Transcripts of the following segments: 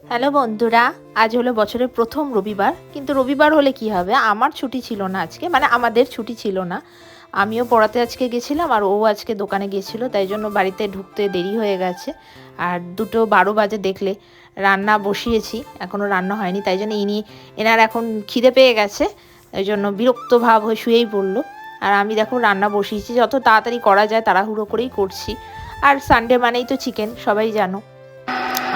Hello বন্ধুরা, আজ হলো বছরের প্রথম রবিবার। কিন্তু রবিবার হলে কি হবে, আমার ছুটি ছিল না আজকে, মানে আমাদের ছুটি ছিল না। আমিও পড়াতে আজকে গেছিলাম আর ও আজকে দোকানে গেছিলো, তাই জন্য বাড়িতে ঢুকতে দেরি হয়ে গেছে। আর 2:12 বাজে দেখলে, রান্না বসিয়েছি, এখনও রান্না হয়নি। তাই জন্য এনার এখন খিদে পেয়ে গেছে, তাই জন্য বিরক্ত ভাব হয়ে শুয়েই পড়লো। আর আমি দেখো রান্না বসিয়েছি, যত তাড়াতাড়ি করা যায় তাড়াহুড়ো করেই করছি। আর সানডে মানেই তো চিকেন, সবাই জানো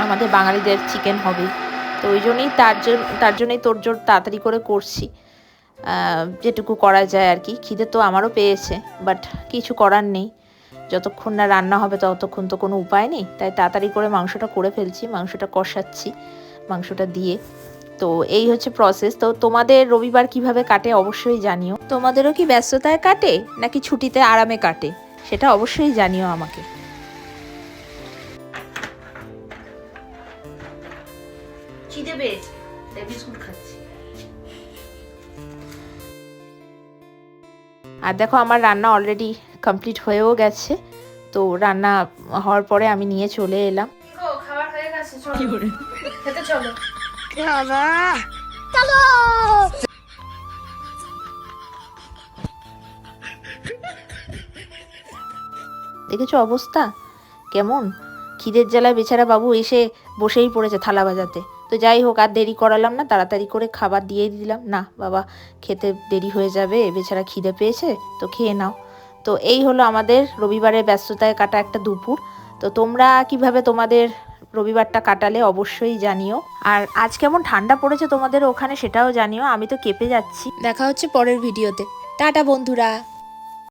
আমাদের বাঙালিদের চিকেন হবেই। তো ওই জন্যই তার জন্যই তোড়জোড় তাড়াতাড়ি করে করছি, যেটুকু করা যায় আর কি। খিদে তো আমারও পেয়েছে, বাট কিছু করার নেই। যতক্ষণ না রান্না হবে ততক্ষণ তো কোনো উপায় নেই, তাই তাড়াতাড়ি করে মাংসটা করে ফেলছি, মাংসটা কষাচ্ছি মাংসটা দিয়ে। তো এই হচ্ছে প্রসেস। তো তোমাদের রবিবার কিভাবে কাটে অবশ্যই জানিও। তোমাদেরও কি ব্যস্ততায় কাটে নাকি ছুটিতে আরামে কাটে, সেটা অবশ্যই জানিও আমাকে। খিদে পেয়েছে তাই বিস্কুট খাচ্ছি। আর দেখো আমার রান্না অলরেডি কমপ্লিট হয়েও গেছে। তো রান্না হওয়ার পরে আমি নিয়ে চলে এলাম। খাবার হয়ে গেছে, চলো খেতে চলো। চলো দেখেছো অবস্থা কেমন, খিদের জ্বালায় বেচারা বাবু এসে বসেই পড়েছে থালা বাজাতে। তো যাই হোক, আর দেরি করালাম না, তাড়াতাড়ি করে খাবার দিয়ে দিলাম। না বাবা, খেতে দেরি হয়ে যাবে, বেচারা খিদে পেয়েছে, তো খেয়ে নাও। তো এই হলো আমাদের রবিবারের ব্যস্ততায় কাটা একটা দুপুর। তো তোমরা কিভাবে তোমাদের রবিবারটা কাটালে অবশ্যই জানিও। আর আজ কেমন ঠান্ডা পড়েছে তোমাদের ওখানে সেটাও জানিও, আমি তো কেঁপে যাচ্ছি। দেখা হচ্ছে পরের ভিডিওতে। টাটা বন্ধুরা।